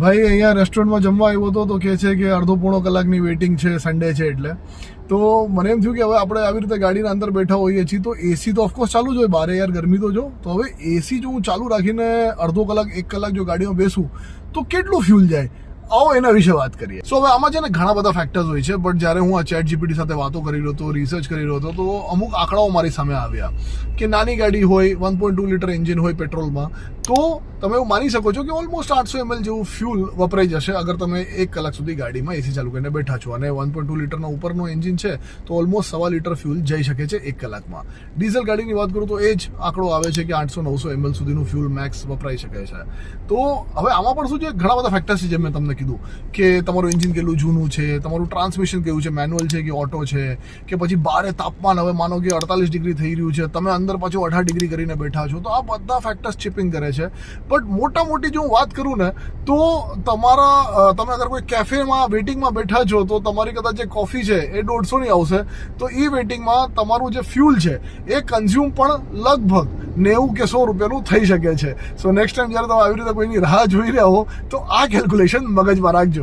ભાઈ અહીંયા રેસ્ટોરન્ટમાં જમવા આવ્યો હતો તો કહે છે કે અડધો પોણો કલાકની વેઇટિંગ છે, સન્ડે છે એટલે. તો મને એમ થયું કે હવે આપણે આવી રીતે ગાડીના અંદર બેઠા હોઈએ છીએ તો એસી તો ઓફકોર્સ ચાલુ જ હોય, બારે યાર ગરમી તો જો. તો હવે એસી જો હું ચાલુ રાખીને અડધો કલાક 1 કલાક જો ગાડીમાં બેસું તો કેટલું ફ્યુલ જાય, આવો એના વિશે વાત કરીએ. સો હવે આમાં છે ને ઘણા બધા ફેક્ટર્સ હોય છે, બટ જ્યારે હું આ ચેટ જીપીટી સાથે વાતો કરી રહ્યો હતો, રિસર્ચ કરી રહ્યો હતો, તો અમુક આંકડાઓ મારી સામે આવ્યા કે નાની ગાડી હોય, 1.2 લીટર એન્જિન હોય પેટ્રોલમાં, તો તમે એવું માની શકો છો કે ઓલમોસ્ટ 800 ml જેવું ફ્યુલ વપરાઈ જશે અગર તમે 1 કલાક સુધી ગાડીમાં એસી ચાલુ કરીને બેઠા છો. અને 1.2 લીટરના ઉપરનો એન્જિન છે તો ઓલમોસ્ટ 1.25 લીટર ફ્યુલ જઈ શકે છે 1 કલાકમાં. ડીઝલ ગાડીની વાત કરું તો એ જ આંકડો આવે છે કે 800-900 ml સુધીનું ફ્યુલ મેક્સ વપરાઈ શકે છે. તો હવે આમાં પણ શું છે, ઘણા બધા ફેક્ટર્સ છે, જેમ મેં તમને કીધું કે તમારું એન્જિન કેટલું જૂનું છે, તમારું ટ્રાન્સમિશન કેવું છે, મેન્યુઅલ છે કે ઓટો છે, કે પછી બારે તાપમાન હવે માનો કે 48 ડિગ્રી થઈ રહ્યું છે, તમે અંદર પાછું 18 ડિગ્રી કરીને બેઠા છો, તો આ બધા ફેક્ટર્સ ચિપિંગ કરે છે. બટ મોટા મોટી જો હું વાત કરું ને તો તમે અગર કોઈ કેફેમાં વેઇટિંગમાં બેઠા છો તો તમારી કદાચ જે કોફી છે એ 150ની આવશે, તો એ વેઇટિંગમાં તમારું જે ફ્યુલ છે એ કન્ઝ્યુમ પણ લગભગ 90 કે 100 રૂપિયાનું થઈ શકે છે. સો નેક્સ્ટ ટાઈમ જ્યારે તમે આવી રીતે કોઈની રાહ જોઈ રહ્યા હો તો આ કેલ્ક્યુલેશન મગજમાં રાખજો.